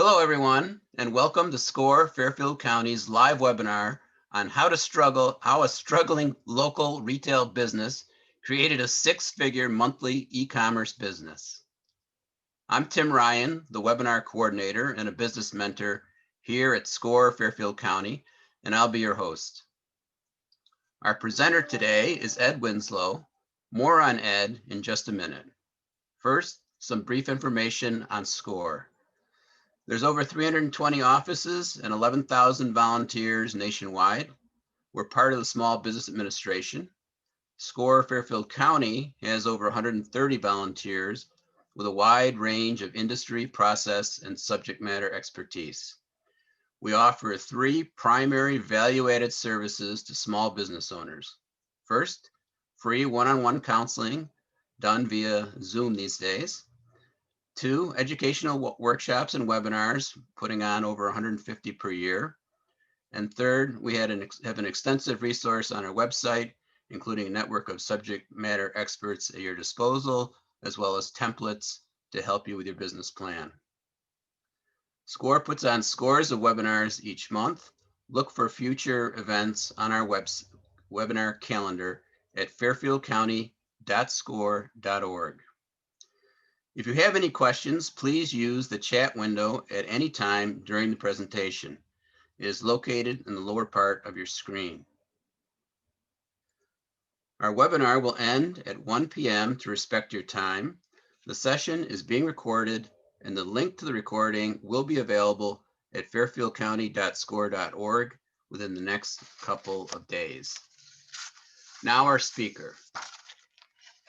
Hello, everyone, and welcome to SCORE Fairfield County's live webinar on how a struggling local retail business created a six-figure monthly e-commerce business. I'm Tim Ryan, the webinar coordinator and a business mentor here at SCORE Fairfield County, and I'll be your host. Our presenter today is Ed Winslow. More on Ed in just a minute. First, some brief information on SCORE. There's over 320 offices and 11,000 volunteers nationwide. We're part of the Small Business Administration. SCORE Fairfield County has over 130 volunteers with a wide range of industry, process, and subject matter expertise. We offer three primary value-added services to small business owners. First, free one-on-one counseling done via Zoom these days. Two, educational workshops and webinars, putting on over 150 per year. And third, we have an extensive resource on our website, including a network of subject matter experts at your disposal, as well as templates to help you with your business plan. SCORE puts on scores of webinars each month. Look for future events on our webinar calendar at fairfieldcounty.score.org. If you have any questions, please use the chat window at any time during the presentation. It is located in the lower part of your screen. Our webinar will end at 1 p.m. to respect your time. The session is being recorded, and the link to the recording will be available at fairfieldcounty.score.org within the next couple of days. Now our speaker.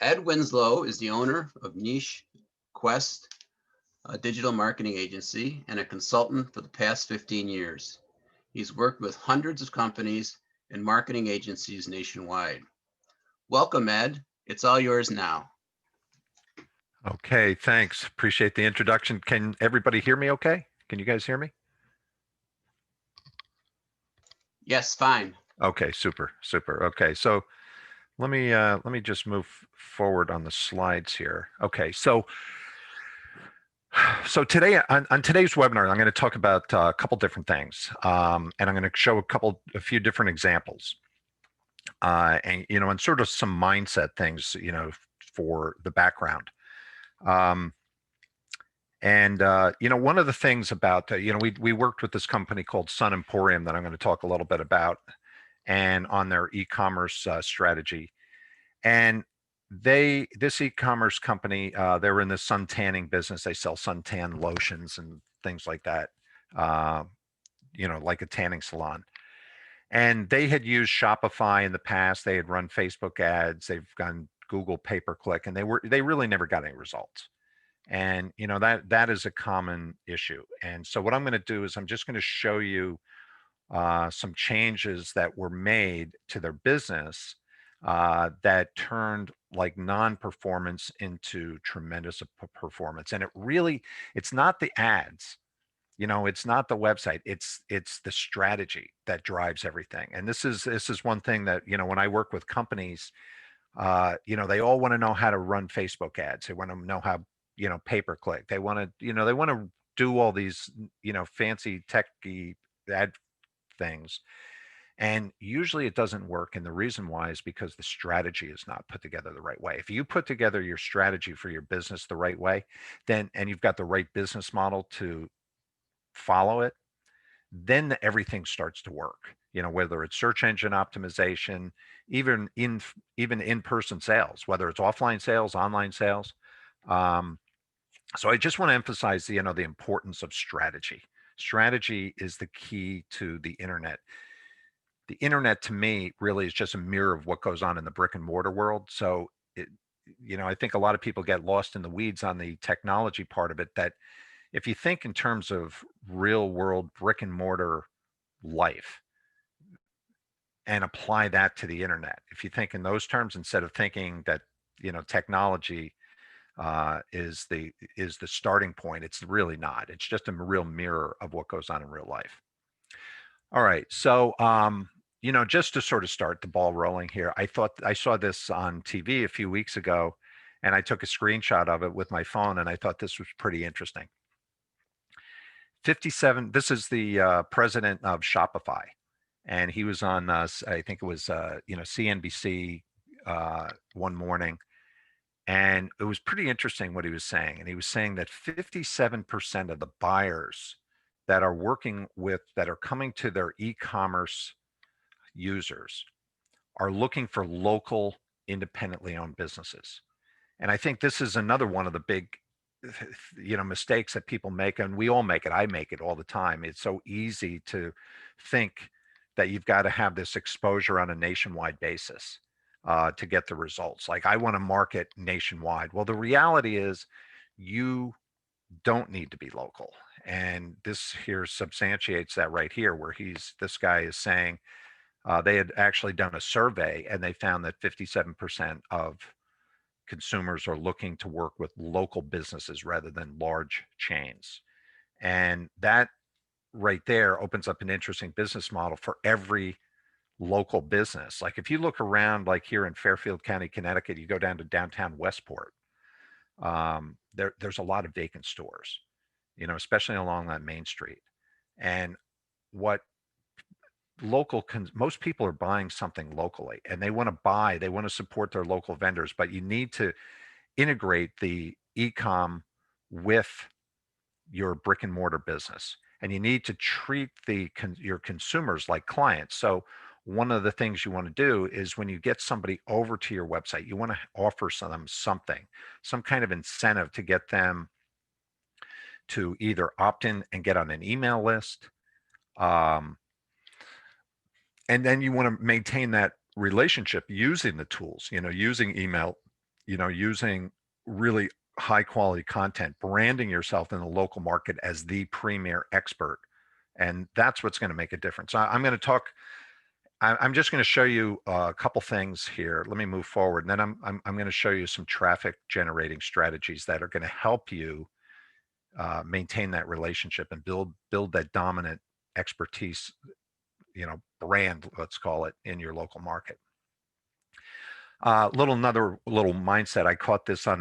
Ed Winslow is the owner of Niche Quest, a digital marketing agency, and a consultant for the past 15 years. He's worked with hundreds of companies and marketing agencies nationwide. Welcome, Ed. It's all yours now. Okay, thanks. Appreciate the introduction. Can everybody hear me okay? Can you guys hear me? Yes, fine. Okay, super. Okay, so let me just move forward on the slides here. Okay, so today on today's webinar, I'm going to talk about a couple different things, and I'm going to show a few different examples, and and sort of some mindset things, for the background. One of the things about, we worked with this company called Sun Emporium that I'm going to talk a little bit about, and on their e-commerce strategy. And this e-commerce company, they're in the sun tanning business. They sell suntan lotions and things like that, like a tanning salon. And they had used Shopify in the past. They had run Facebook ads. They've done Google pay-per-click, and they really never got any results. And that is a common issue. And so what I'm going to do is I'm just going to show you some changes that were made to their business that turned like non-performance into tremendous performance. And it's not the ads, it's not the website, it's the strategy that drives everything. And this is one thing that, when I work with companies, they all want to know how to run Facebook ads. They want to know how, pay-per-click. They want to do all these, fancy techy ad things. And usually it doesn't work. And the reason why is because the strategy is not put together the right way. If you put together your strategy for your business the right way, and you've got the right business model to follow it, then everything starts to work. Whether it's search engine optimization, even in-person sales, whether it's offline sales, online sales. So I just want to emphasize the importance of strategy. Strategy is the key to the internet. The internet, to me, really is just a mirror of what goes on in the brick and mortar world. So I think a lot of people get lost in the weeds on the technology part of it, that if you think in terms of real world brick and mortar life and apply that to the internet, if you think in those terms, instead of thinking that, technology is the starting point, it's really not. It's just a real mirror of what goes on in real life. All right. So, just to sort of start the ball rolling here, I thought I saw this on TV a few weeks ago, and I took a screenshot of it with my phone, and I thought this was pretty interesting. 57. This is the president of Shopify, and he was on, I think it was, CNBC one morning, and it was pretty interesting what he was saying. And he was saying that 57% of the buyers that are working with, that are coming to their e-commerce users, are looking for local, independently owned businesses. And I think this is another one of the big, mistakes that people make, and we all make it. I make it all the time. It's so easy to think that you've got to have this exposure on a nationwide basis to get the results. Like, I want to market nationwide. Well, the reality is you don't need to be local. And this here substantiates that right here, where this guy is saying they had actually done a survey and they found that 57% of consumers are looking to work with local businesses rather than large chains. And that right there opens up an interesting business model for every local business. Like, if you look around, like here in Fairfield County, Connecticut, you go down to downtown Westport, there's a lot of vacant stores, especially along that main street. And what most people are buying something locally, and they want to support their local vendors, but you need to integrate the e-com with your brick and mortar business, and you need to treat your consumers like clients. So one of the things you want to do is, when you get somebody over to your website, you want to offer them something, some kind of incentive to get them to either opt in and get on an email list. And then you want to maintain that relationship using the tools, using email, using really high quality content, branding yourself in the local market as the premier expert. And that's what's going to make a difference. I'm going to talk, I'm just going to show you a couple things here. Let me move forward. And then I'm going to show you some traffic generating strategies that are going to help you maintain that relationship and build that dominant expertise, brand, let's call it, in your local market. Another little mindset. I caught this on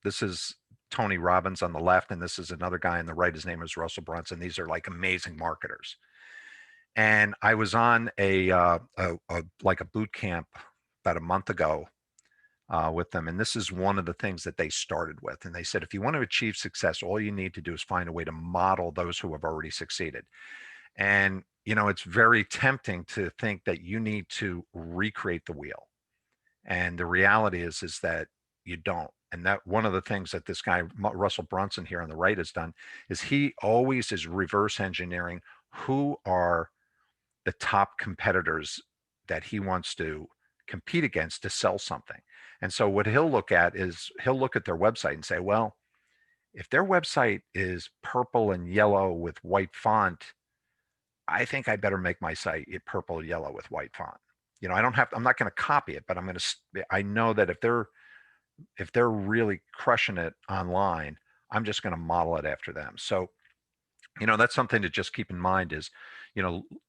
this is Tony Robbins on the left, and this is another guy on the right. His name is Russell Brunson. These are like amazing marketers. And I was on like a boot camp about a month ago with them. And this is one of the things that they started with. And they said, if you want to achieve success, all you need to do is find a way to model those who have already succeeded. And, it's very tempting to think that you need to recreate the wheel. And the reality is that you don't. And that one of the things that this guy, Russell Brunson here on the right, has done is he always is reverse engineering who are the top competitors that he wants to compete against to sell something. And so what he'll look at is he'll look at their website and say, well, if their website is purple and yellow with white font, I think I better make my site purple and yellow with white font. I'm not going to copy it, but I know that if they're really crushing it online, I'm just going to model it after them. So, that's something to just keep in mind is,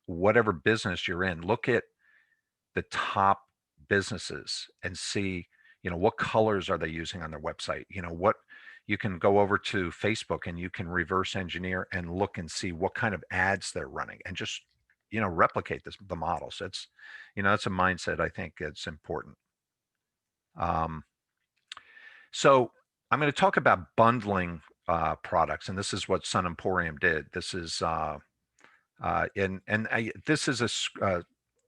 whatever business you're in, look at the top businesses and see, what colors are they using on their website? What you can go over to Facebook and you can reverse engineer and look and see what kind of ads they're running and just, replicate the model. So it's, that's a mindset I think it's important. So I'm going to talk about bundling products, and this is what Sun Emporium did. This is this is a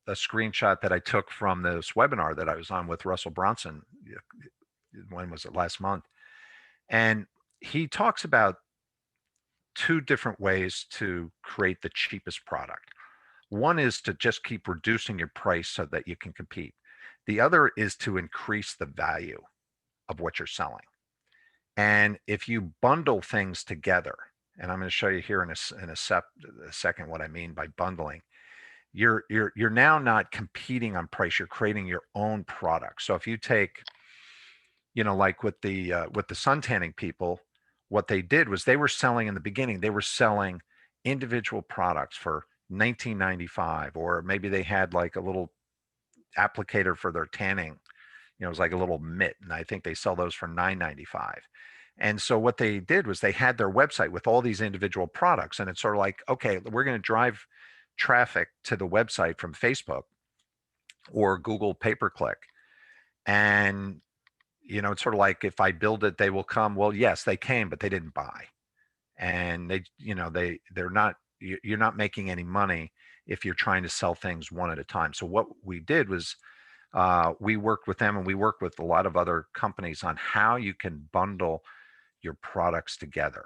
screenshot that I took from this webinar that I was on with Russell Brunson. When was it? Last month. And he talks about two different ways to create the cheapest product. One is to just keep reducing your price so that you can compete. The other is to increase the value of what you're selling. And if you bundle things together, and I'm going to show you here in a second what I mean by bundling, you're now not competing on price. You're creating your own product. So if you take, like with the sun tanning people, what they did was they were selling in the beginning, they were selling individual products for $19.95, or maybe they had like a little applicator for their tanning. It was like a little mitt, and I think they sell those for $9.95. And so what they did was they had their website with all these individual products. And it's sort of like, okay, we're going to drive traffic to the website from Facebook or Google pay-per-click. And, it's sort of like if I build it, they will come. Well, yes, they came, but they didn't buy. And they're not, you're not making any money if you're trying to sell things one at a time. So what we did was we worked with them, and we worked with a lot of other companies on how you can bundle your products together.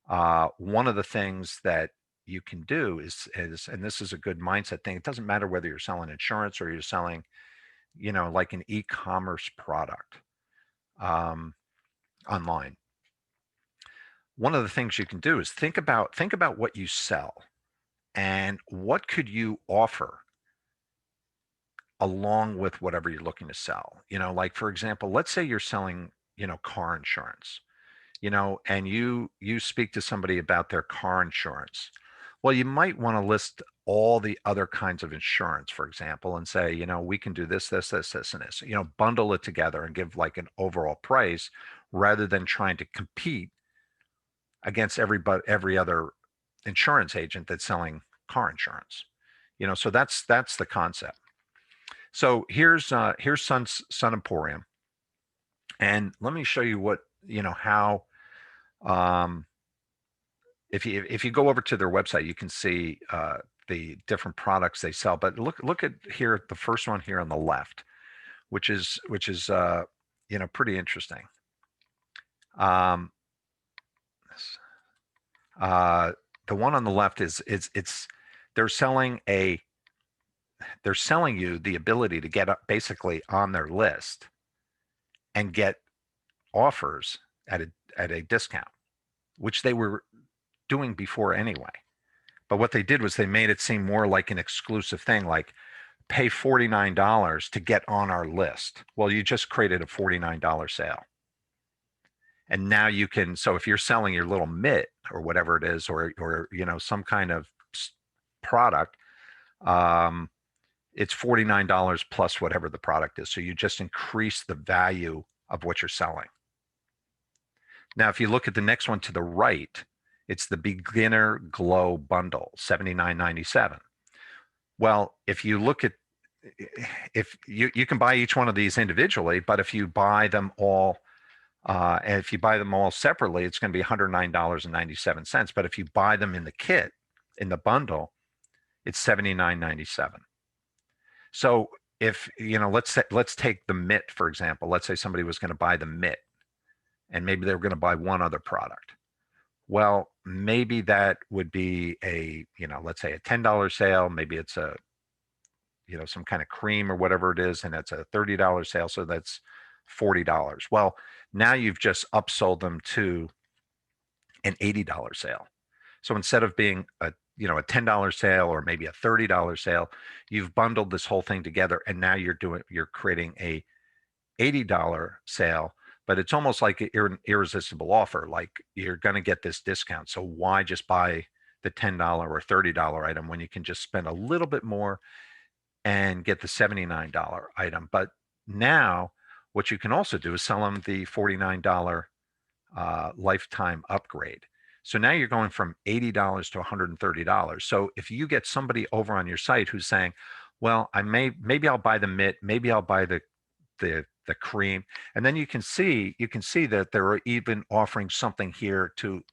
One of the things that you can do is, and this is a good mindset thing. It doesn't matter whether you're selling insurance or you're selling, like an e-commerce product um, online. One of the things you can do is think about what you sell and what could you offer along with whatever you're looking to sell. Like for example, let's say you're selling, car insurance, and you speak to somebody about their car insurance. Well, you might want to list all the other kinds of insurance, for example, and say, we can do this, this, this, this, and this. Bundle it together and give like an overall price rather than trying to compete against every other insurance agent that's selling car insurance. So that's the concept. So here's Sun Emporium, and let me show you what how um, if you go over to their website, you can see the different products they sell. But look at here the first one here on the left, which is pretty interesting. Um, uh, the one on the left is it's they're selling you the ability to get up basically on their list and get offers at a discount, which they were doing before anyway. But what they did was they made it seem more like an exclusive thing, like pay $49 to get on our list. Well, you just created a $49 sale. And now you can, so if you're selling your little mitt or whatever it is, or some kind of product, it's $49 plus whatever the product is. So you just increase the value of what you're selling. Now, if you look at the next one to the right, it's the Beginner Glow Bundle, $79.97. Well, if you look at, if you can buy each one of these individually, but if you buy them all, and if you buy them all separately, it's going to be $109.97. But if you buy them in the kit, in the bundle, it's $79.97. So if, let's take the mitt, for example. Let's say somebody was going to buy the mitt, and maybe they were going to buy one other product. Well, maybe that would be let's say a $10 sale. Maybe it's some kind of cream or whatever it is, and it's a $30 sale. So that's $40. Well, now you've just upsold them to an $80 sale. So instead of being a $10 sale or maybe a $30 sale, you've bundled this whole thing together, and now you're creating a $80 sale. But it's almost like an irresistible offer. Like, you're going to get this discount. So why just buy the $10 or $30 item when you can just spend a little bit more and get the $79 item? But now what you can also do is sell them the $49 lifetime upgrade. So now you're going from $80 to $130. So if you get somebody over on your site who's saying, well, maybe I'll buy the mitt, maybe I'll buy the cream, and then you can see that they're even offering something here to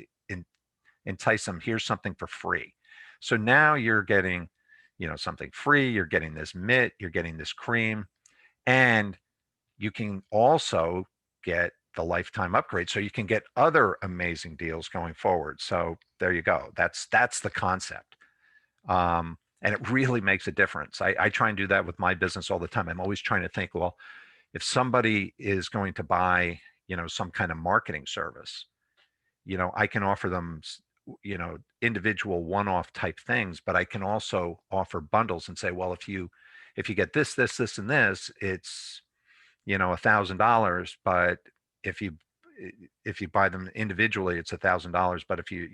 entice them. Here's something for free. So now you're getting something free, you're getting this mitt, you're getting this cream, and you can also get the lifetime upgrade, so you can get other amazing deals going forward. So there you go. That's the concept. And it really makes a difference. I try and do that with my business all the time. I'm always trying to think, well, if somebody is going to buy, some kind of marketing service, I can offer them, individual one-off type things, but I can also offer bundles and say, well, if you get this, this, this, and this, it's, $1,000. But if you buy them individually, it's $1,000. But if you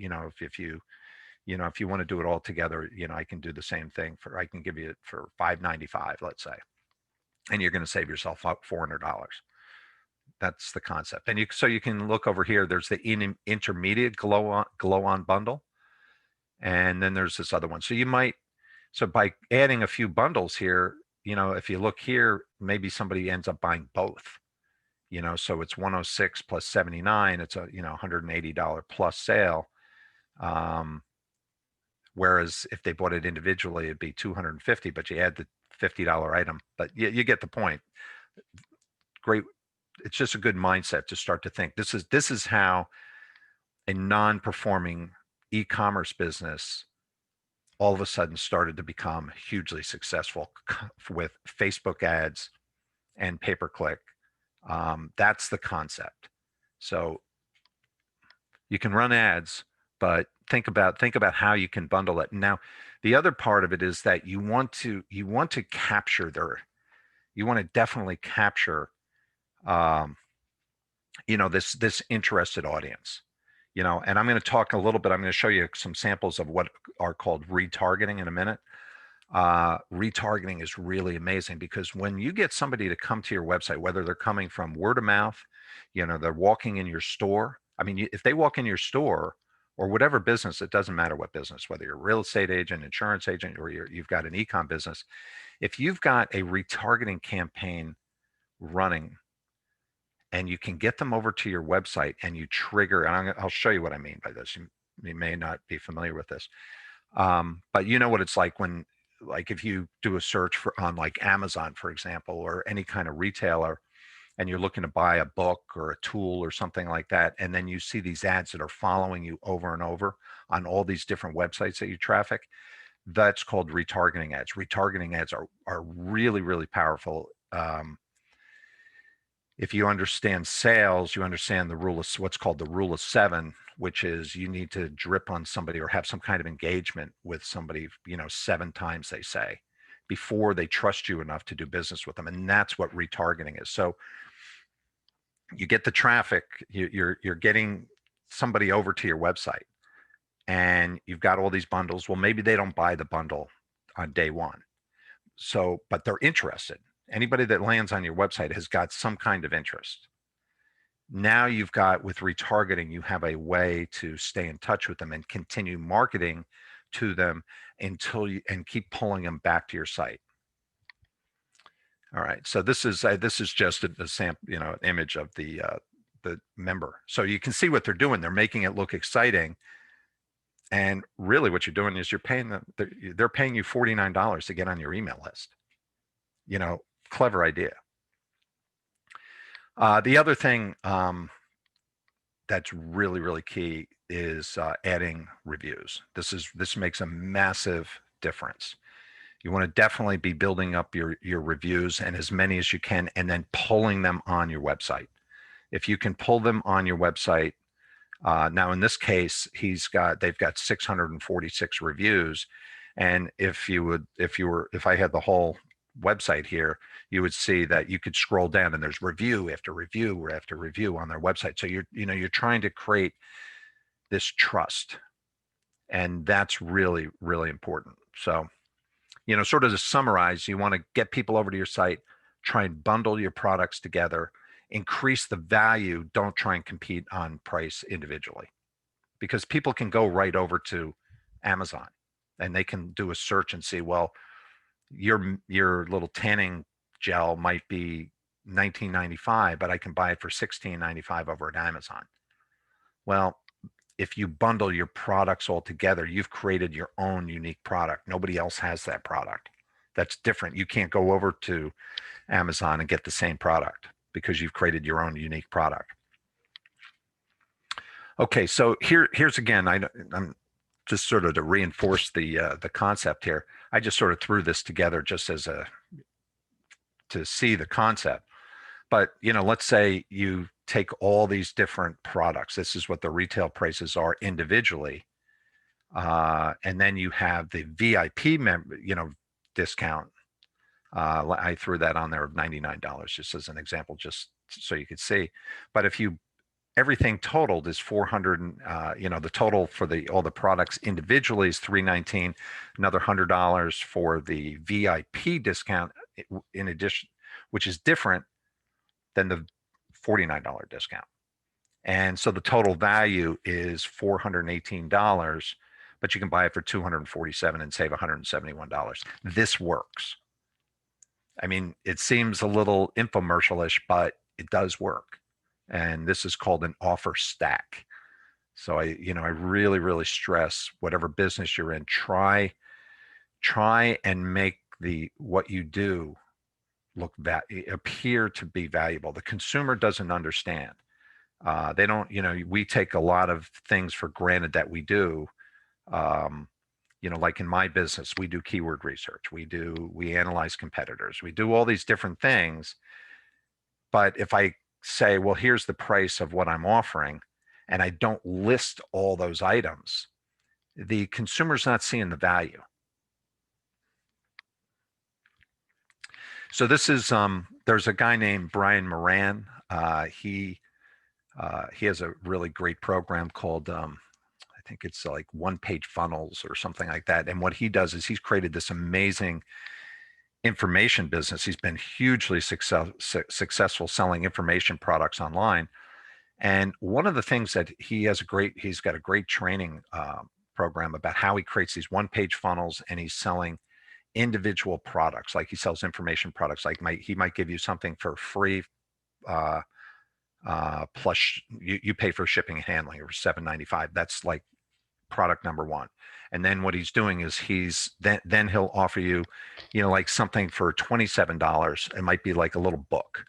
want to do it all together, I can do the same thing I can give you it for $595, let's say, and you're going to save yourself up $400. That's the concept. And so you can look over here. There's the intermediate glow on bundle, and then there's this other one. So by adding a few bundles here, if you look here, maybe somebody ends up buying both. So it's 106 plus 79. It's a $180 plus sale. Whereas if they bought it individually, it'd be 250, but you add the $50 item. But you get the point. Great. It's just a good mindset to start to think. This is how a non-performing e-commerce business all of a sudden started to become hugely successful with Facebook ads and pay-per-click. That's the concept. So you can run ads, but think about how you can bundle it. Now, the other part of it is that you want to capture you want to definitely capture this interested audience. And I'm going to talk a little bit. I'm going to show you some samples of what are called retargeting in a minute. Retargeting is really amazing because when you get somebody to come to your website, whether they're coming from word of mouth, they're walking in your store. I mean, if they walk in your store or whatever business, it doesn't matter what business, whether you're a real estate agent, insurance agent, or you've got an e-com business, if you've got a retargeting campaign running and you can get them over to your website and you trigger, and I'll show you what I mean by this. You may not be familiar with this, but you know what it's like when, like if you do a search on like Amazon, for example, or any kind of retailer, and you're looking to buy a book or a tool or something like that, and then you see these ads that are following you over and over on all these different websites that you traffic, that's called retargeting ads. Retargeting ads are really, really powerful. If you understand sales, you understand the rule of what's called the rule of 7, which is you need to drip on somebody or have some kind of engagement with somebody, 7 times, they say, before they trust you enough to do business with them. And that's what retargeting is. So you get the traffic, you're getting somebody over to your website and you've got all these bundles. Well, maybe they don't buy the bundle on day one. So, but they're interested. Anybody that lands on your website has got some kind of interest. Now you've got, with retargeting, you have a way to stay in touch with them and continue marketing to them and keep pulling them back to your site. All right, so this is just a sample, image of the member. So you can see what they're doing. They're making it look exciting. And really what you're doing is you're paying them, they're paying you $49 to get on your email list. Clever idea. The other thing that's really, really key is adding reviews. This makes a massive difference. You want to definitely be building up your reviews, and as many as you can, and then pulling them on your website. If you can pull them on your website, now in this case, they've got 646 reviews, and if I had the whole website here, you would see that you could scroll down and there's review after review after review on their website. So you're trying to create this trust, and that's really, really important. So, sort of to summarize, you want to get people over to your site, try and bundle your products together, increase the value. Don't try and compete on price individually, because people can go right over to Amazon and they can do a search and see, well, your little tanning gel might be $19.95, but I can buy it for $16.95 over at Amazon. Well, if you bundle your products all together, you've created your own unique product. Nobody else has that product. That's different. You can't go over to Amazon and get the same product because you've created your own unique product. Okay, so here's again, I'm just sort of to reinforce the concept here. I just sort of threw this together just to see the concept. But let's say you take all these different products. This is what the retail prices are individually, and then you have the VIP discount. I threw that on there of $99 just as an example, just so you could see. But if everything totaled is 400, the total for all the products individually is $319, another $100 for the VIP discount in addition, which is different than the $49 discount. And so the total value is $418, but you can buy it for $247 and save $171. This works. I mean, it seems a little infomercial-ish, but it does work. And this is called an offer stack. So I really, really stress whatever business you're in, try and make what you do appear to be valuable. The consumer doesn't understand. They don't, we take a lot of things for granted that we do. Like in my business, we do keyword research. We analyze competitors. We do all these different things. But if I say, well, here's the price of what I'm offering, and I don't list all those items, the consumer's not seeing the value. So this is, there's a guy named Brian Moran. He has a really great program called, I think it's like One Page Funnels or something like that. And what he does is he's created this amazing information business. He's been hugely successful selling information products online. And one of the things that he's got a great training program about how he creates these one-page funnels, and he's selling individual products. Like he sells information products. Like he might give you something for free, plus you pay for shipping and handling, or $7.95. That's like product number one. And then what he's doing is then he'll offer you, like something for $27. It might be like a little book.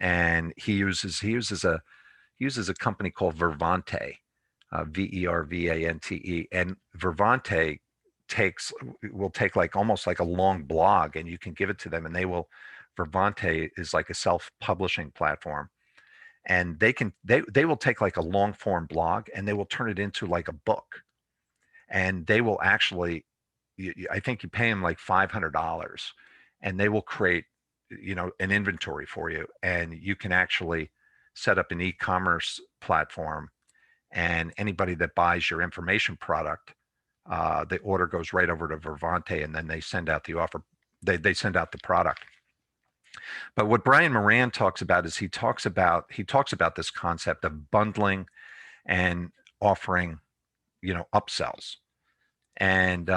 And he uses a company called Vervante, Vervante, and Vervante will take like almost like a long blog, and you can give it to them, and Vervante is like a self-publishing platform, and they will take like a long form blog and they will turn it into like a book, and they will actually, I think you pay them like $500, and they will create, an inventory for you, and you can actually set up an e-commerce platform, and anybody that buys your information product, the order goes right over to Vervante, and then they send out the offer. They send out the product. But what Brian Moran talks about is he talks about this concept of bundling and offering, upsells. And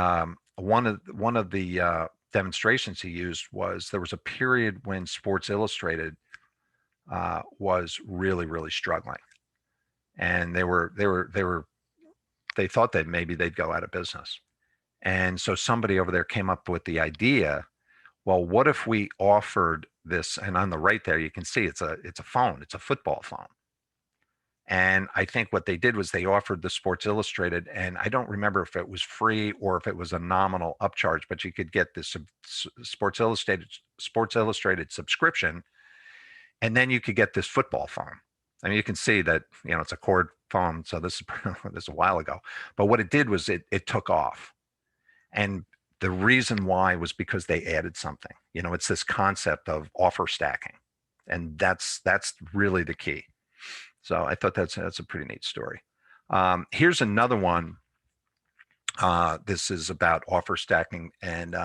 one of the demonstrations he used was, there was a period when Sports Illustrated was really, really struggling, and they thought that maybe they'd go out of business. And so somebody over there came up with the idea, well, what if we offered this? And on the right there, you can see it's a phone, it's a football phone. And I think what they did was they offered the Sports Illustrated, and I don't remember if it was free or if it was a nominal upcharge, but you could get this Sports Illustrated subscription, and then you could get this football phone. I mean, you can see that, it's a cord phone. So this is a while ago, but what it did was it took off. And the reason why was because they added something. It's this concept of offer stacking, and that's really the key. So I thought that's a pretty neat story. Here's another one. This is about offer stacking, and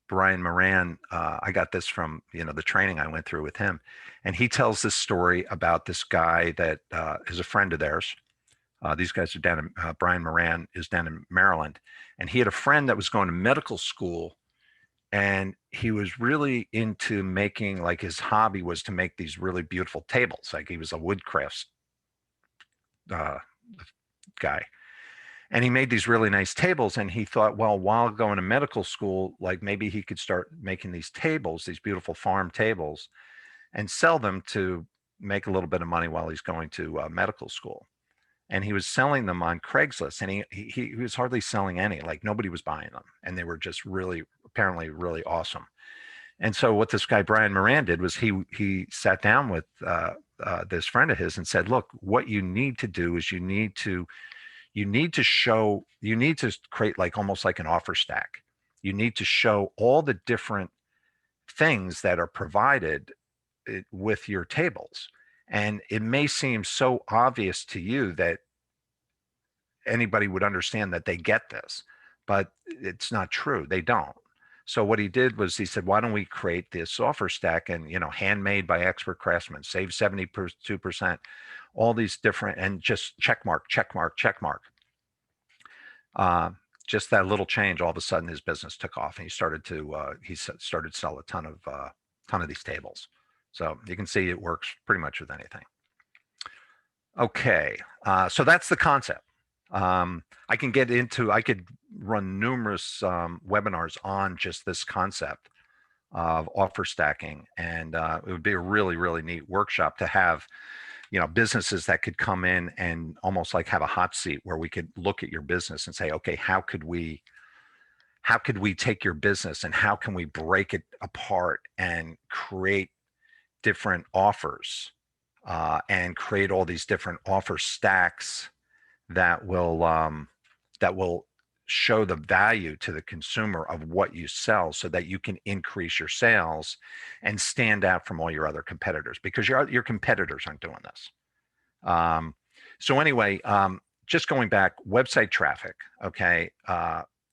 Brian Moran, I got this from, the training I went through with him. And he tells this story about this guy that is a friend of theirs. These guys are down in, Brian Moran is down in Maryland. And he had a friend that was going to medical school, and he was really into making, like his hobby was to make these really beautiful tables. Like he was a woodcrafts guy. And he made these really nice tables, and he thought, well, while going to medical school, like maybe he could start making these tables, these beautiful farm tables, and sell them to make a little bit of money while he's going to medical school. And he was selling them on Craigslist, and he was hardly selling any, like nobody was buying them. And they were just apparently really awesome. And so what this guy, Brian Moran, did was he sat down with this friend of his and said, look, what you need to do is you need to create like almost like an offer stack. You need to show all the different things that are provided with your tables. And it may seem so obvious to you that anybody would understand that they get this, but it's not true. They don't. So what he did was he said, why don't we create this offer stack and, handmade by expert craftsmen, save 72%, all these different, and just check mark, check mark, check mark. Just that little change, all of a sudden his business took off, and he started to sell a ton of these tables. So you can see it works pretty much with anything. Okay, so that's the concept. I could run numerous webinars on just this concept of offer stacking, and it would be a really, really neat workshop to have, businesses that could come in and almost like have a hot seat where we could look at your business and say, okay, how could we take your business and how can we break it apart and create different offers, and create all these different offer stacks that will show the value to the consumer of what you sell, so that you can increase your sales and stand out from all your other competitors, because your competitors aren't doing this. So anyway, just going back, website traffic. Okay,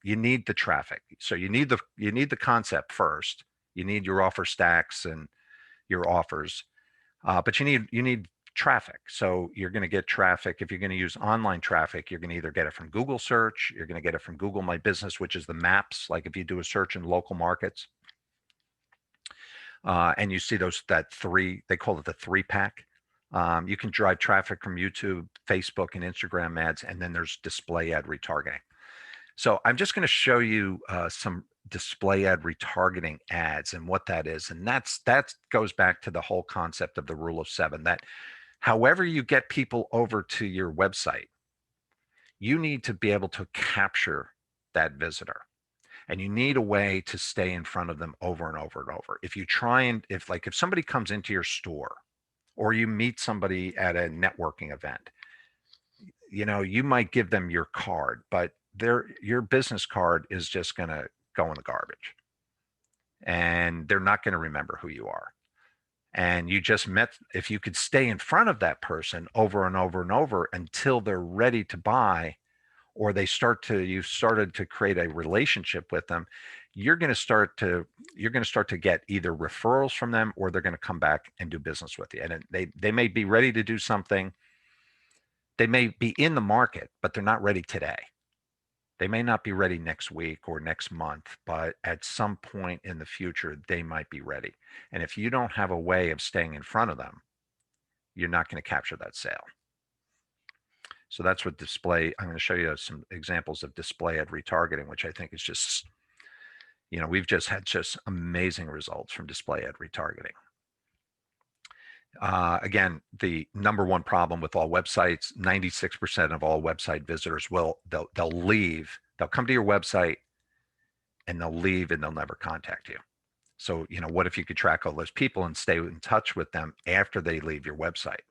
you need the traffic. So you need the concept first. You need your offer stacks and your offers, but you need traffic. So you're going to get traffic. If you're going to use online traffic, you're going to either get it from Google search, you're going to get it from Google My Business, which is the maps. Like if you do a search in local markets, and you see they call it the 3-pack. You can drive traffic from YouTube, Facebook, and Instagram ads, and then there's display ad retargeting. So I'm just going to show you some display ad retargeting ads and what that is. And that goes back to the whole concept of the rule of 7, that however you get people over to your website, you need to be able to capture that visitor. And you need a way to stay in front of them over and over and over. If somebody comes into your store, or you meet somebody at a networking event, you might give them your card, but your business card is just going to go in the garbage, and they're not going to remember who you are. And if you could stay in front of that person over and over and over until they're ready to buy, or you've started to create a relationship with them, you're going to start to get either referrals from them, or they're going to come back and do business with you. And they may be ready to do something. They may be in the market, but they're not ready today. They may not be ready next week or next month, but at some point in the future, they might be ready. And if you don't have a way of staying in front of them, you're not going to capture that sale. So that's what I'm going to show you some examples of display ad retargeting, which I think is just, we've just had just amazing results from display ad retargeting. Again, the number one problem with all websites, 96% of all website visitors they'll leave. They'll come to your website and they'll leave, and they'll never contact you. So, what if you could track all those people and stay in touch with them after they leave your website?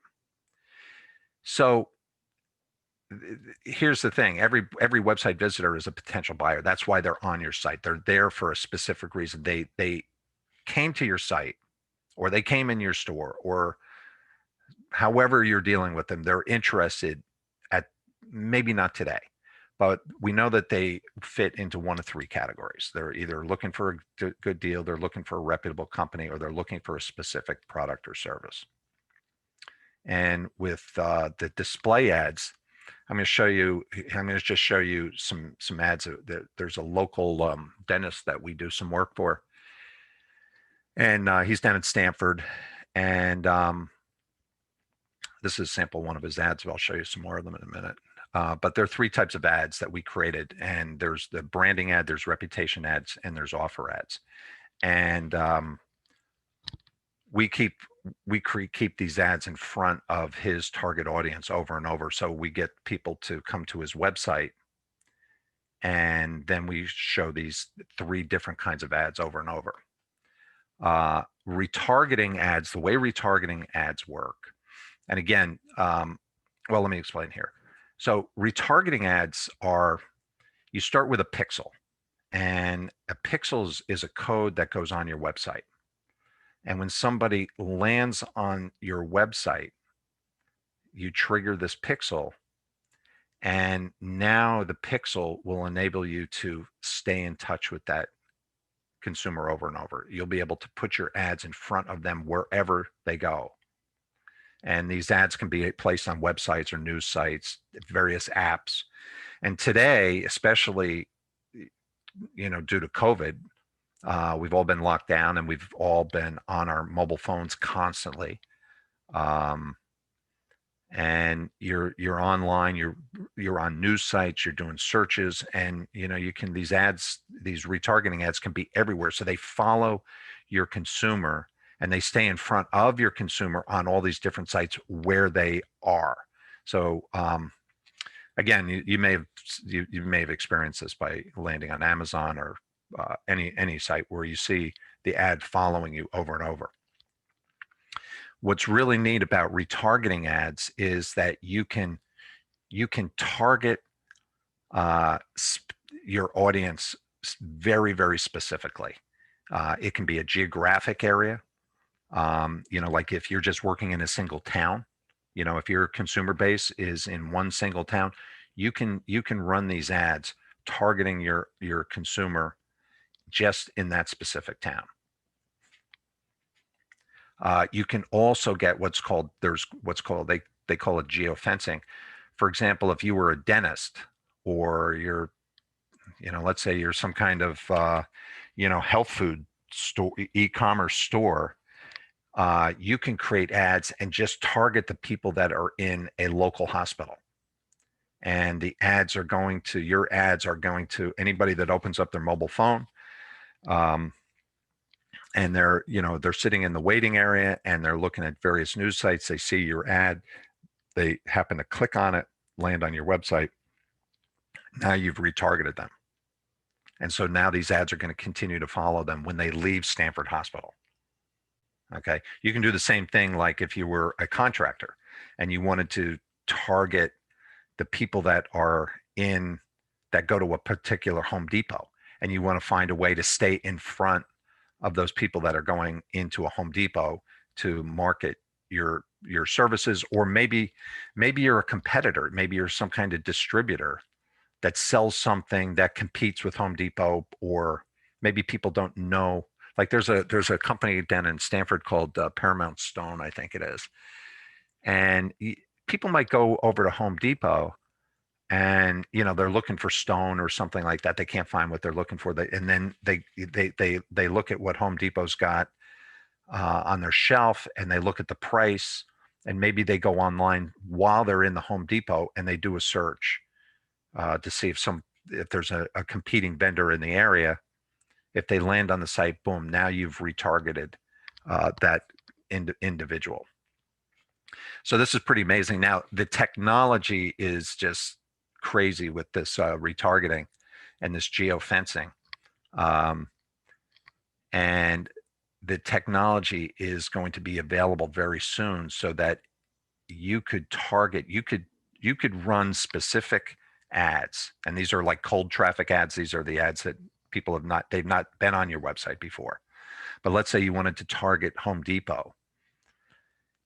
So here's the thing. Every website visitor is a potential buyer. That's why they're on your site. They're there for a specific reason. They came to your site, or they came in your store, or however you're dealing with them, they're interested maybe not today, but we know that they fit into one of 3 categories. They're either looking for a good deal, they're looking for a reputable company, or they're looking for a specific product or service. And with the display ads, I'm going to just show you some ads. There's a local dentist that we do some work for, and he's down in Stamford, and this is sample one of his ads, but I'll show you some more of them in a minute. But there are 3 types of ads that we created, and there's the branding ad, there's reputation ads, and there's offer ads. And we keep these ads in front of his target audience over and over. So we get people to come to his website, and then we show these 3 different kinds of ads over and over. Retargeting ads, the way retargeting ads work. And again, well, let me explain here. So retargeting ads you start with a pixel, and a pixel is a code that goes on your website. And when somebody lands on your website, you trigger this pixel, and now the pixel will enable you to stay in touch with that consumer over and over. You'll be able to put your ads in front of them wherever they go. And these ads can be placed on websites or news sites, various apps. And today, especially, due to COVID, we've all been locked down and we've all been on our mobile phones constantly. And you're online, you're on news sites, you're doing searches, and you can, these retargeting ads can be everywhere. So they follow your consumer and they stay in front of your consumer on all these different sites where they are. So again, you may have experienced this by landing on Amazon or any site where you see the ad following you over and over. What's really neat about retargeting ads is that you can target your audience very, very specifically. It can be a geographic area. Like if you're just working in a single town, if your consumer base is in one single town, you can run these ads targeting your consumer just in that specific town. You can also get what's called they call it geo fencing. For example, if you were a dentist or you're, let's say you're some kind of health food store, e-commerce store, you can create ads and just target the people that are in a local hospital. And your ads are going to anybody that opens up their mobile phone. And they're sitting in the waiting area and they're looking at various news sites. They see your ad, they happen to click on it, land on your website. Now you've retargeted them. And so now these ads are going to continue to follow them when they leave Stamford Hospital. Okay. You can do the same thing like if you were a contractor and you wanted to target the people that go to a particular Home Depot, and you want to find a way to stay in front of those people that are going into a Home Depot to market your services. Or maybe you're a competitor, maybe you're some kind of distributor that sells something that competes with Home Depot, or maybe people don't know. Like there's a company down in Stamford called Paramount Stone, I think it is. And people might go over to Home Depot and they're looking for stone or something like that. They can't find what they're looking for. And then they look at what Home Depot's got on their shelf, and they look at the price, and maybe they go online while they're in the Home Depot and they do a search to see if there's a competing vendor in the area. If they land on the site, boom, now you've retargeted that individual. So this is pretty amazing. Now the technology is just crazy with this retargeting and this geo fencing, and the technology is going to be available very soon, so that you could run specific ads. And these are like cold traffic ads. These are the ads that people they've not been on your website before. But let's say you wanted to target Home Depot.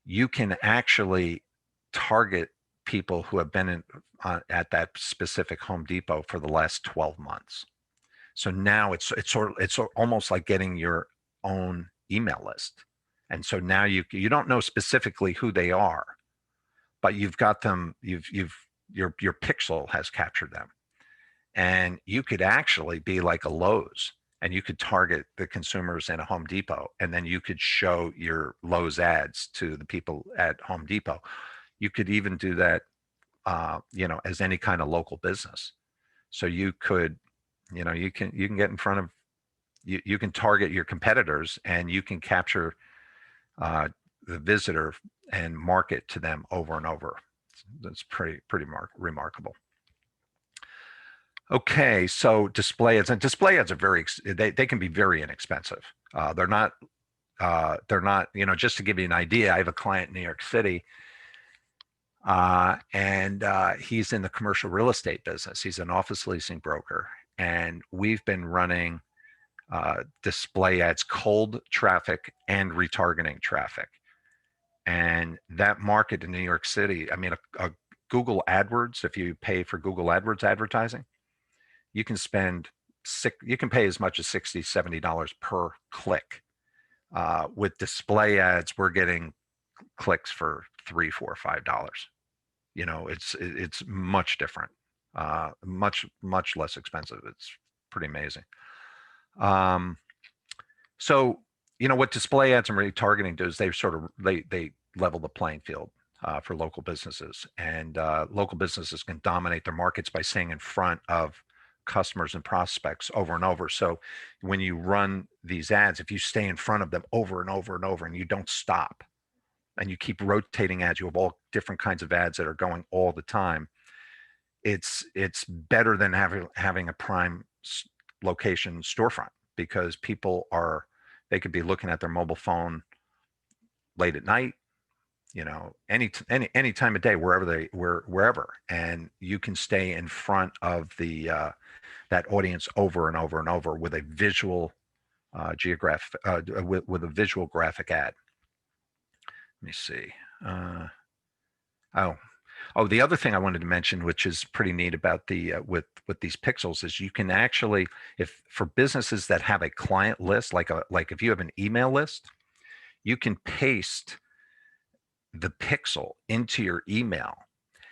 You can actually target people who have been at that specific Home Depot for the last 12 months. So now it's almost like getting your own email list. And so now you don't know specifically who they are, but you've got them, your pixel has captured them. And you could actually be like a Lowe's, and you could target the consumers in a Home Depot, and then you could show your Lowe's ads to the people at Home Depot. You could even do that, as any kind of local business. So you could, you can get in front of, you can target your competitors, and you can capture the visitor and market to them over and over. That's pretty remarkable. Okay, so display ads, and display ads are they can be very inexpensive. They're not, just to give you an idea, I have a client in New York City, and he's in the commercial real estate business. He's an office leasing broker, and we've been running display ads, cold traffic and retargeting traffic. And that market in New York City, I mean, a Google AdWords, if you pay for Google AdWords advertising, you can spend you can pay as much as $60, $70 per click. With display ads, we're getting clicks for $3, $4, $5. It's much different, much less expensive. It's pretty amazing. So what display ads and retargeting do is they level the playing field for local businesses, and local businesses can dominate their markets by staying in front of customers and prospects over and over. So when you run these ads, if you stay in front of them over and over and over and you don't stop and you keep rotating ads, you have all different kinds of ads that are going all the time. It's better than having a prime location storefront, because they could be looking at their mobile phone late at night, any time of day, wherever, and you can stay in front of that audience over and over and over with a visual with a visual graphic ad. Let me see. The other thing I wanted to mention, which is pretty neat about with these pixels, is you can actually, if for businesses that have a client list, like if you have an email list, you can paste the pixel into your email,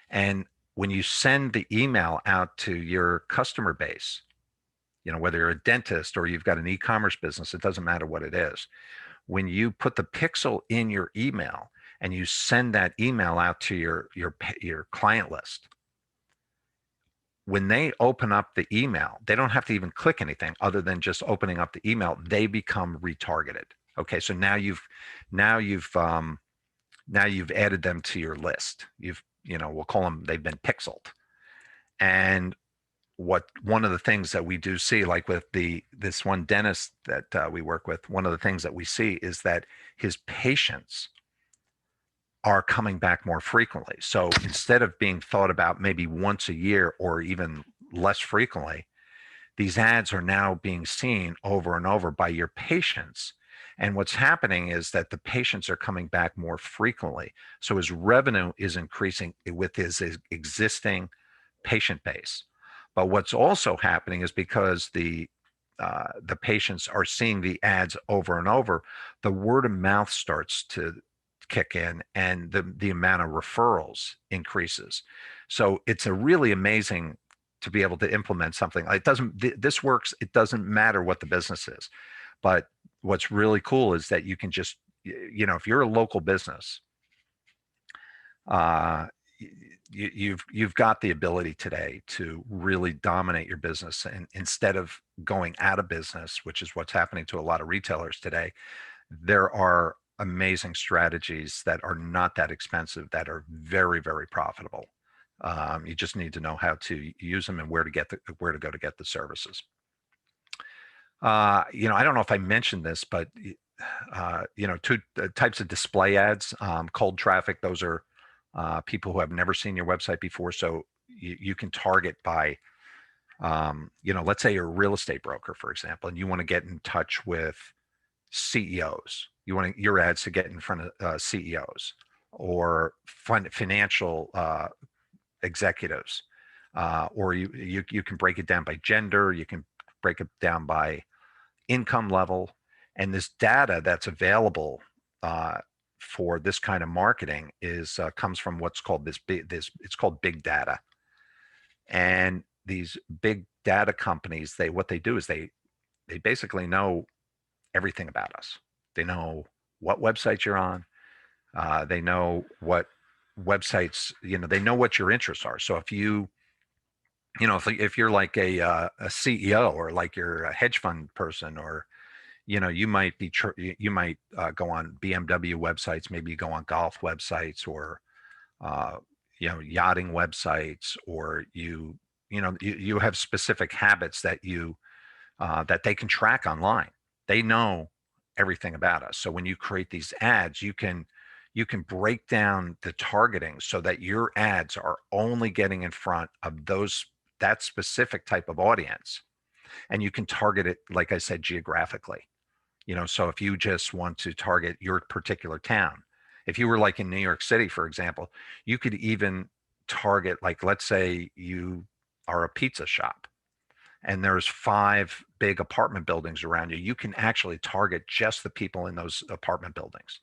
and when you send the email out to your customer base, whether you're a dentist or you've got an e-commerce business, it doesn't matter what it is. When you put the pixel in your email and you send that email out to your client list, when they open up the email, they don't have to even click anything other than just opening up the email. They become retargeted. Okay, so now you've added them to your list. We'll call them, they've been pixeled. And one of the things that we do see, like with this one dentist that we work with, one of the things that we see is that his patients are coming back more frequently. So instead of being thought about maybe once a year or even less frequently, these ads are now being seen over and over by your patients. And what's happening is that the patients are coming back more frequently. So his revenue is increasing with his existing patient base. But what's also happening is because the patients are seeing the ads over and over, the word of mouth starts to kick in, and the amount of referrals increases. So it's a really amazing to be able to implement something. This works. It doesn't matter what the business is, but what's really cool is that you can just, if you're a local business, you've got the ability today to really dominate your business, and instead of going out of business, which is what's happening to a lot of retailers today, there are amazing strategies that are not that expensive that are very, very profitable. You just need to know how to use them and where to go to get the services. I don't know if I mentioned this, but two types of display ads. Cold traffic, those are people who have never seen your website before. So you can target by, let's say you're a real estate broker, for example, and you want to get in touch with CEOs. You want your ads to get in front of CEOs or financial executives, or you can break it down by gender. You can break it down by income level, and this data that's available for this kind of marketing comes from what's called it's called big data. And these big data companies, what they do is they basically know everything about us. They know what websites you're on. They know what websites, they know what your interests are. So if if you're like a CEO, or like you're a hedge fund person, or you might go on BMW websites, maybe you go on golf websites, or yachting websites, or you have specific habits that that they can track online. They know everything about us. So when you create these ads, you can break down the targeting so that your ads are only getting in front of that specific type of audience, and you can target it, like I said, geographically. So if you just want to target your particular town, if you were like in New York City, for example, you could even target, like, let's say you are a pizza shop. and there's 5 big apartment buildings around you, you can actually target just the people in those apartment buildings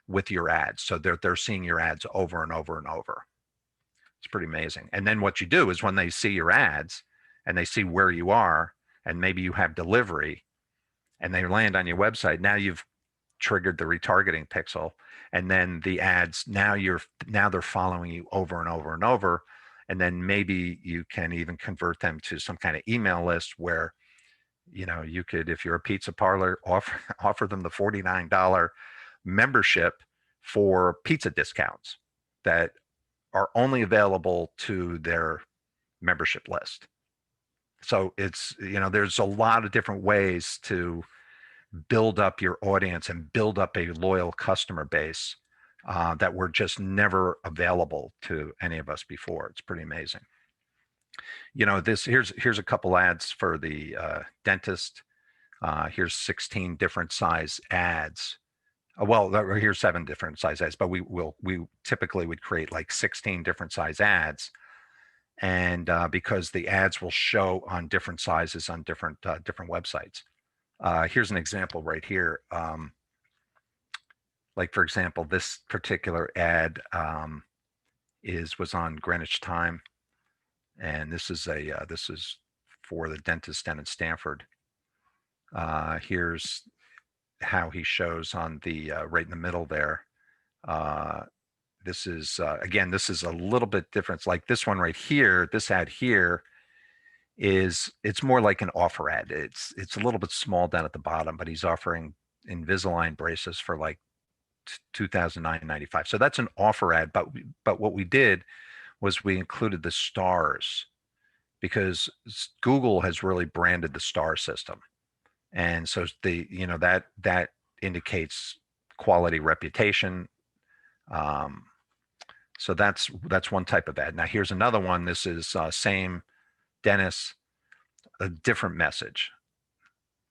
with your ads. So they're seeing your ads over and over and over. It's pretty amazing. And then what you do is when they see your ads and they see where you are, and maybe you have delivery, and they land on your website, now you've triggered the retargeting pixel, and then the ads, now they're following you over and over and over. And then maybe you can even convert them to some kind of email list where, you could, if you're a pizza parlor, offer them the $49 membership for pizza discounts that are only available to their membership list. So it's, there's a lot of different ways to build up your audience and build up a loyal customer base that were just never available to any of us before. It's pretty amazing. Here's a couple ads for the dentist. Here's 16 different size ads. Well, here's 7 different size ads, but we typically would create like 16 different size ads, and because the ads will show on different sizes on different websites. Here's an example right here. Like for example, this particular ad was on Greenwich time, and this is for the dentist down in Stamford. Here's how he shows on the right in the middle there. This is again, this is a little bit different. It's like this one right here. This ad here it's more like an offer ad. It's a little bit small down at the bottom, but he's offering Invisalign braces for like $2,995. So that's an offer ad. But what we did was we included the stars, because Google has really branded the star system, and so that indicates quality, reputation. So that's one type of ad. Now here's another one. This is same dentist, a different message,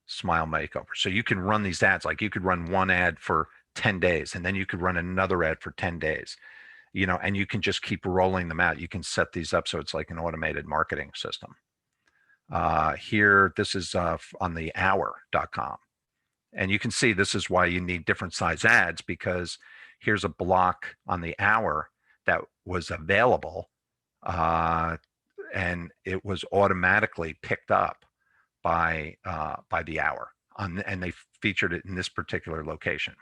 smile makeover. So you can run these ads, like you could run one ad for 10 days, and then you could run another ad for 10 days, and you can just keep rolling them out. You can set these up so it's like an automated marketing system. Here, this is on the hour.com. And you can see this is why you need different size ads, because here's a block on the hour that was available, and it was automatically picked up by the hour, and they featured it in this particular location.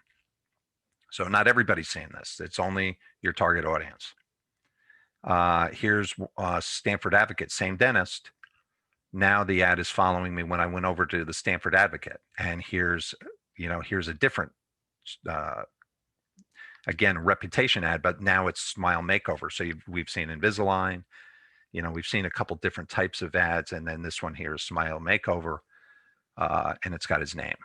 So not everybody's seeing this. It's only your target audience. Here's Stamford Advocate, same dentist. Now the ad is following me when I went over to the Stamford Advocate, and here's a different, again, reputation ad, but now it's smile makeover. So we've seen Invisalign, we've seen a couple different types of ads, and then this one here is smile makeover, and it's got his name.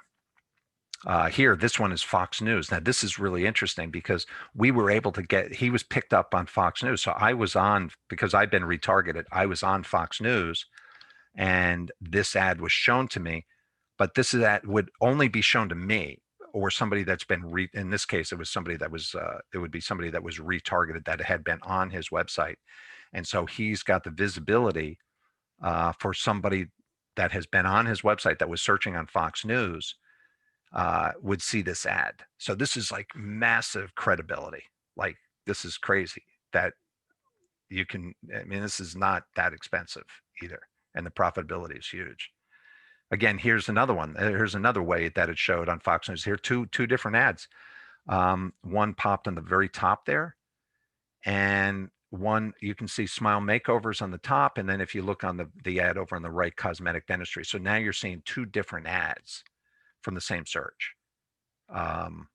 Here, this one is Fox News. Now this is really interesting because we were able to he was picked up on Fox News. So I was on, because I've been retargeted, I was on Fox News, and this ad was shown to me, but this ad would only be shown to me or somebody that's been in this case, it was somebody that was it would be somebody that was retargeted that had been on his website. And so he's got the visibility for somebody that has been on his website that was searching on Fox News would see this ad. So this is like massive credibility. Like this is crazy that you can, this is not that expensive either. And the profitability is huge. Again, here's another one. Here's another way that it showed on Fox News. Here, two different ads. One popped on the very top there, and one you can see smile makeovers on the top, and then if you look on the ad over on the right, cosmetic dentistry. So now you're seeing 2 different ads from the same search on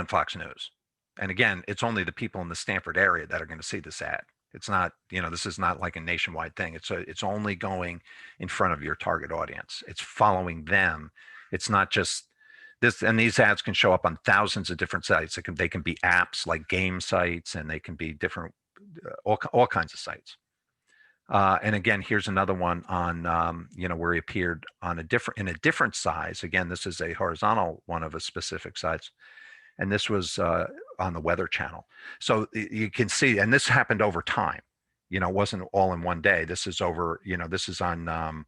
Fox News. And again, it's only the people in the Stamford area that are going to see this ad. It's not, this is not like a nationwide thing. It's only going in front of your target audience. It's following them. It's not just this, and these ads can show up on thousands of different sites. They can be apps like game sites, and they can be different, all kinds of sites. And again, here's another one on, where he appeared on in a different size. Again, this is a horizontal one of a specific size. And this was on the Weather Channel. So you can see, and this happened over time. it wasn't all in one day. This is over, this is on,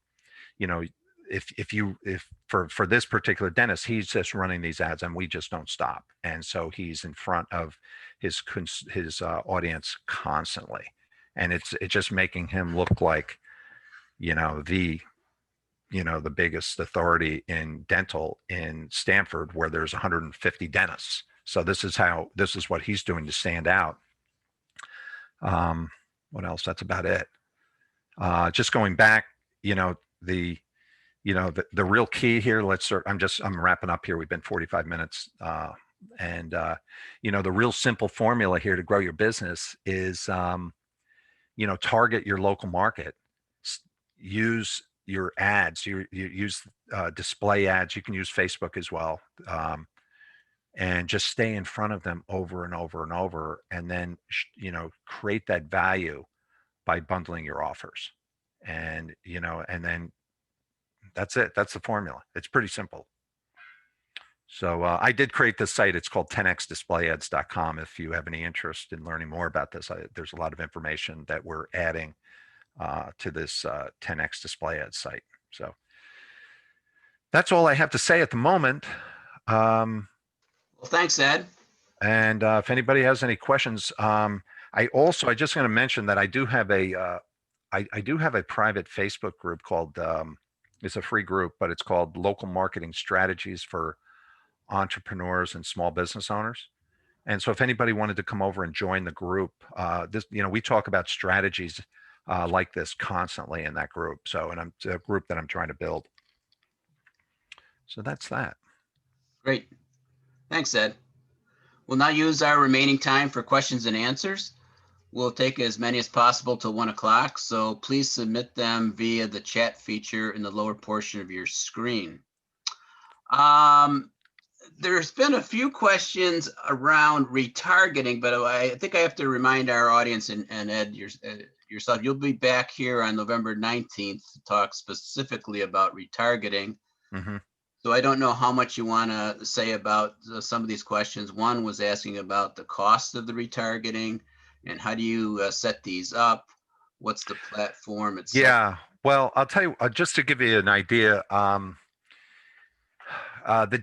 you know, if for this particular dentist, he's just running these ads and we just don't stop. And so he's in front of his audience constantly. And it's just making him look like, the the biggest authority in dental in Stamford, where there's 150 dentists. So this is what he's doing to stand out. What else? That's about it. Just going back, the the real key here. I'm wrapping up here. We've been 45 minutes, and the real simple formula here to grow your business is target your local market. Use your ads. You use display ads. You can use Facebook as well, and just stay in front of them over and over and over, and then create that value by bundling your offers, and and then that's it. That's the formula. It's pretty simple. So I did create this site. It's called 10xdisplayads.com. If you have any interest in learning more about this, there's a lot of information that we're adding to this 10x display ads site. So that's all I have to say at the moment. Well, thanks, Ed. And if anybody has any questions, I just going to mention that I do have a private Facebook group called, it's a free group, but it's called Local Marketing Strategies for Entrepreneurs and Small Business Owners. And so if anybody wanted to come over and join the group, we talk about strategies like this constantly in that group. So, and it's a group that I'm trying to build. So that's that. Great. Thanks, Ed. We'll now use our remaining time for questions and answers. We'll take as many as possible till 1 o'clock, so please submit them via the chat feature in the lower portion of your screen. There's been a few questions around retargeting, but I think I have to remind our audience and Ed, yourself, you'll be back here on November 19th to talk specifically about retargeting. Mm-hmm. So I don't know how much you want to say about some of these questions. One was asking about the cost of the retargeting and how do you set these up? What's the platform itself? Yeah, well, I'll tell you, just to give you an idea, the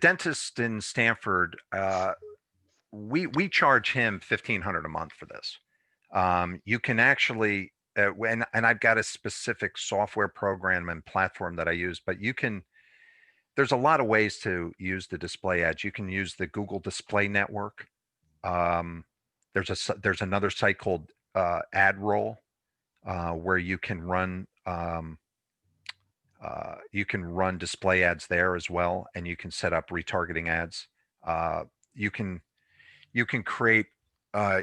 dentist in Stamford, we charge him $1,500 a month for this. You can actually, and I've got a specific software program and platform that I use, but there's a lot of ways to use the display ads. You can use the Google Display Network. There's another site called AdRoll, where you can run display ads there as well, and you can set up retargeting ads. You can create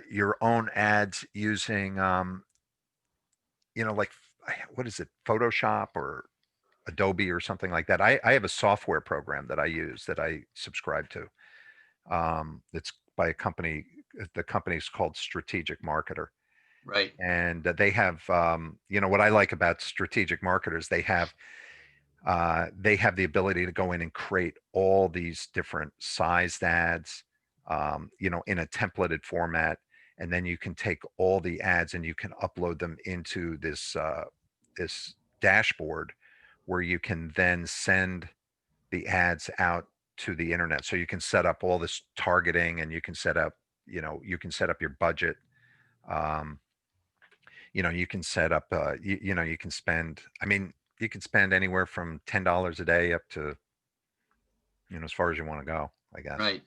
your own ads using like, what is it, Photoshop or Adobe or something like that. I have a software program that I use that I subscribe to. It's by a company. The company's called Strategic Marketer. Right. And they have, what I like about strategic marketers, they have the ability to go in and create all these different sized ads, in a templated format. And then you can take all the ads and you can upload them into this dashboard where you can then send the ads out to the internet. So you can set up all this targeting, and you can set up your budget. You can set up, you can spend, you can spend anywhere from $10 a day up to, as far as you want to go, I guess. Right.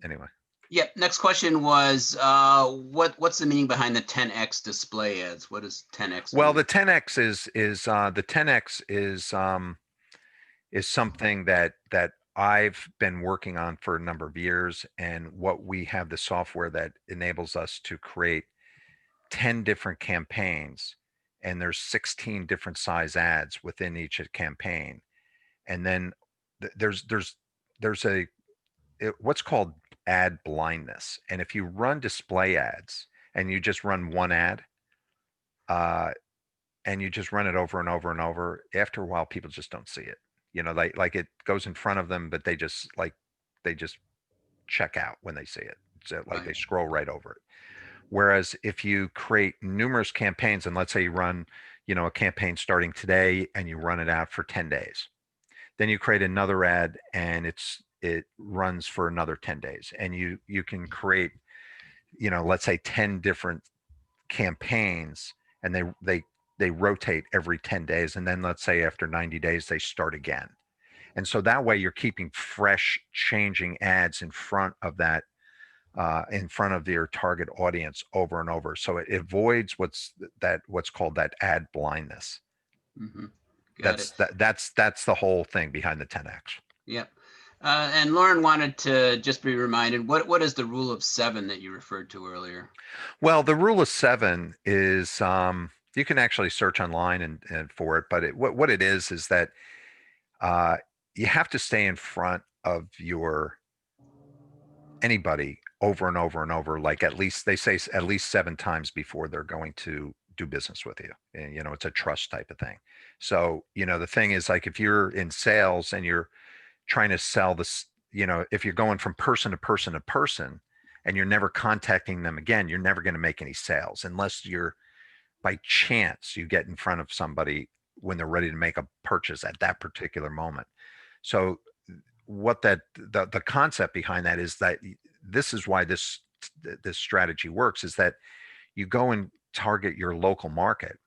Anyway. Yeah. Next question was, what's the meaning behind the 10x display ads? What is 10x? Well, the 10x is something that I've been working on for a number of years, and what we have the software that enables us to create 10 different campaigns, and there's 16 different size ads within each campaign. And then there's what's called ad blindness. And if you run display ads and you just run one ad, and you just run it over and over and over, after a while, people just don't see it. Like it goes in front of them, but they just check out when they see it. So like They scroll right over it. Whereas if you create numerous campaigns, and let's say you run, a campaign starting today and you run it out for 10 days, then you create another ad and it runs for another 10 days, and you can create, let's say 10 different campaigns, and they rotate every 10 days, and then let's say after 90 days they start again. And so that way you're keeping fresh changing ads in front of your target audience over and over, so it avoids what's called that ad blindness. Hmm. Got it. That's the whole thing behind the 10x. Yep. And Lauren wanted to just be reminded, what is the rule of 7 that you referred to earlier? Well, the rule of 7 is, you can actually search online and for it, but what it is that uh, you have to stay in front of anybody over and over and over, like at least they say at least 7 times before they're going to do business with you. And, it's a trust type of thing. So, the thing is, like, if you're in sales and you're trying to sell this, if you're going from person to person to person and you're never contacting them again, you're never going to make any sales unless you're, by chance, you get in front of somebody when they're ready to make a purchase at that particular moment. So what the concept behind that is that this is why this strategy works, is that you go and target your local market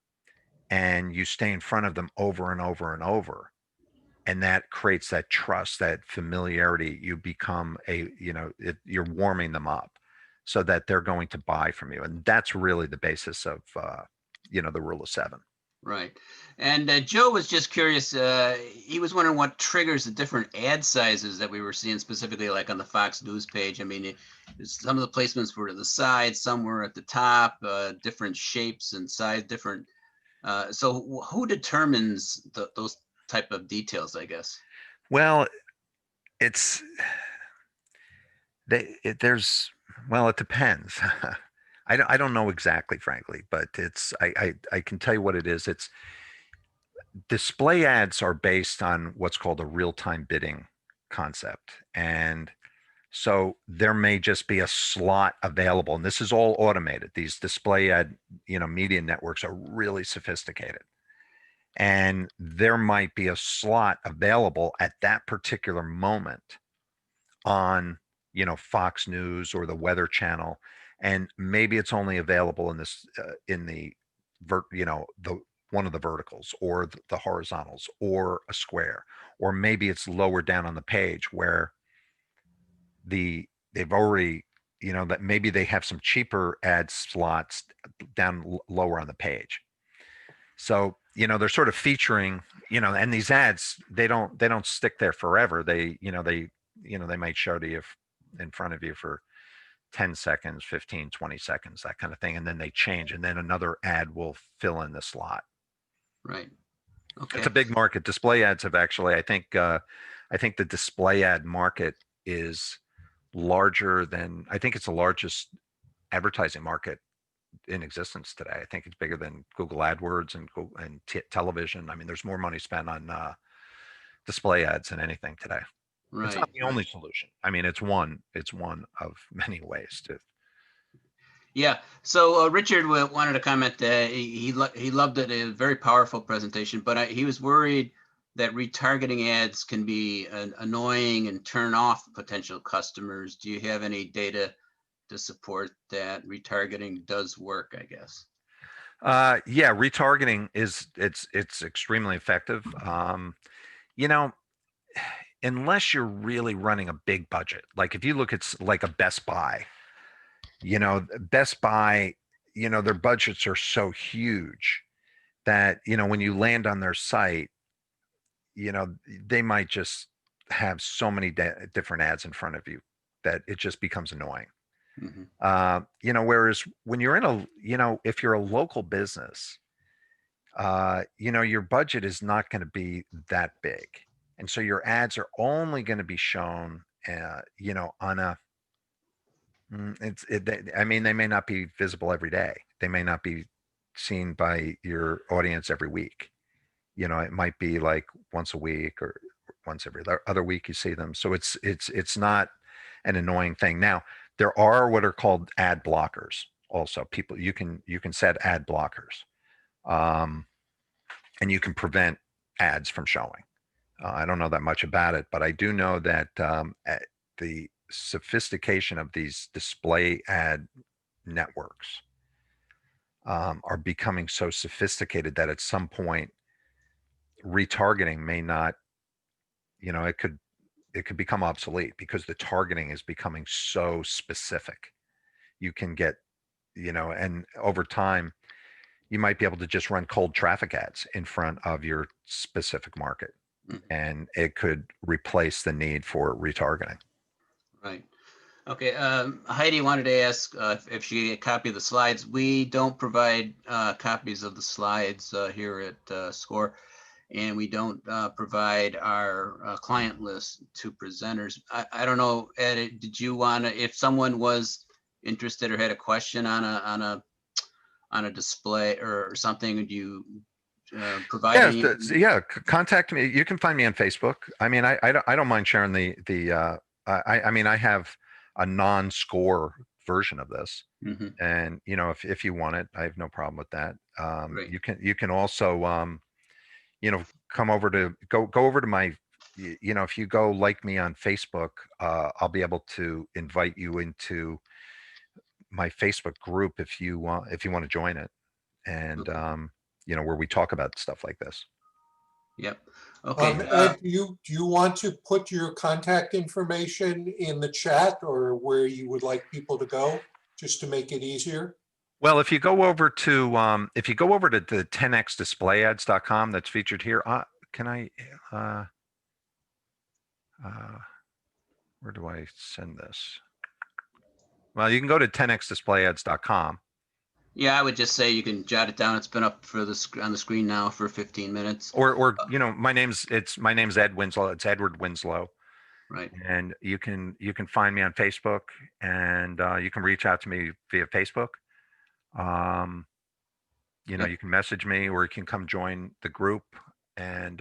and you stay in front of them over and over and over, and that creates that trust, that familiarity. You become you're warming them up so that they're going to buy from you, and that's really the basis of the rule of 7. Right. And Joe was just curious. He was wondering what triggers the different ad sizes that we were seeing, specifically like on the Fox News page. I mean, some of the placements were to the side, some were at the top, different shapes and size, different. So who determines those type of details, I guess? Well, it's there's well, it depends. I don't know exactly, frankly, but I can tell you what it is. It's display ads are based on what's called a real-time bidding concept. And so there may just be a slot available, and this is all automated. These display ad, media networks are really sophisticated. And there might be a slot available at that particular moment on, Fox News or the Weather Channel, and maybe it's only available in this in the the one of the verticals or the horizontals or a square, or maybe it's lower down on the page where they've already, that maybe they have some cheaper ad slots down lower on the page. So, they're sort of featuring, and these ads, they don't stick there forever. They might show to you in front of you for 10 seconds, 15, 20 seconds, that kind of thing. And then they change, and then another ad will fill in the slot. Right. It's Okay. a big market. Display ads have actually, I think the display ad market is larger than, I think it's the largest advertising market in existence today. I think it's bigger than Google AdWords and Google and television. I mean, there's more money spent on display ads than anything today. It's not Right. the Right. only solution. I mean, it's one of many ways to. Yeah. So Richard wanted to comment that he loved it. A very powerful presentation, but he was worried that retargeting ads can be annoying and turn off potential customers. Do you have any data to support that retargeting does work, I guess? Yeah, retargeting it's extremely effective. You know, unless you're really running a big budget, like if you look at like a Best Buy, Best Buy, their budgets are so huge that, when you land on their site, they might just have so many different ads in front of you that it just becomes annoying. Hmm. Whereas when you're in if you're a local business, your budget is not going to be that big. And so your ads are only going to be shown, on a, I mean, they may not be visible every day. They may not be seen by your audience every week. It might be like once a week or once every other week you see them. So it's not an annoying thing. Now, there are what are called ad blockers also. People, you can set ad blockers, and you can prevent ads from showing. I don't know that much about it, but I do know that the sophistication of these display ad networks are becoming so sophisticated that at some point retargeting may not, it could become obsolete because the targeting is becoming so specific. You can get, and over time you might be able to just run cold traffic ads in front of your specific market, and it could replace the need for retargeting. Right. Okay. Heidi wanted to ask if she get a copy of the slides. We don't provide copies of the slides here at SCORE, and we don't provide our client list to presenters. I don't know, Ed, did you want to, if someone was interested or had a question on a display or something, would you provide any? Contact me. You can find me on Facebook. I mean, I don't mind sharing I mean, I have a non-SCORE version of this, and if you want it, I have no problem with that. You can also come over to go over to my, if you go like me on Facebook, I'll be able to invite you into my Facebook group if you want to join it, and where we talk about stuff like this. Yep. Okay. Ed, do you want to put your contact information in the chat or where you would like people to go, just to make it easier? Well, if you go over to the 10xdisplayads.com that's featured here, can I where do I send this? Well, you can go to 10xdisplayads.com. Yeah, I would just say you can jot it down. It's been up for on the screen now for 15 minutes. Or my name's Ed Winslow. It's Edward Winslow. Right. And you can find me on Facebook, and you can reach out to me via Facebook. You can message me, or you can come join the group. And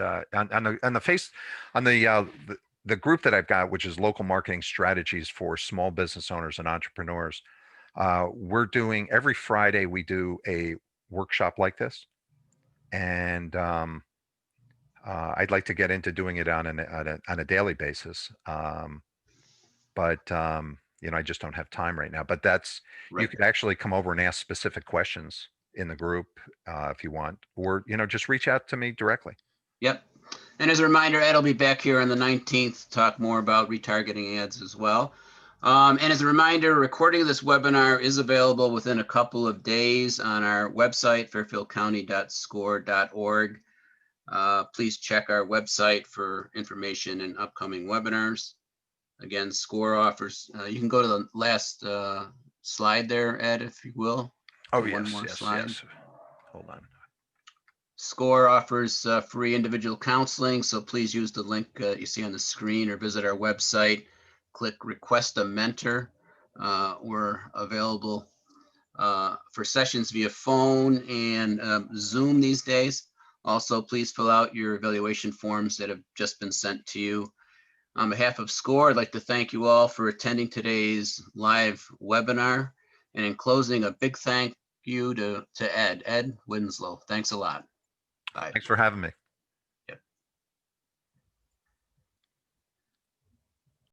the group that I've got, which is Local Marketing Strategies for Small Business Owners and Entrepreneurs, we're doing every Friday. We do a workshop like this, and I'd like to get into doing it on a daily basis. But I just don't have time right now. But that's right. You could actually come over and ask specific questions in the group if you want, or just reach out to me directly. Yep. And as a reminder, Ed will be back here on the 19th to talk more about retargeting ads as well. And as a reminder, recording of this webinar is available within a couple of days on our website, fairfieldcounty.score.org. Please check our website for information and upcoming webinars. Again, SCORE offers, you can go to the last slide there, Ed, if you will. Oh, one more slide. Yes. Hold on. SCORE offers free individual counseling, so please use the link you see on the screen or visit our website. Click Request a Mentor. We're available for sessions via phone and Zoom these days. Also, please fill out your evaluation forms that have just been sent to you. On behalf of SCORE, I'd like to thank you all for attending today's live webinar. And in closing, a big thank you to Ed Winslow. Thanks a lot. Bye. Thanks for having me.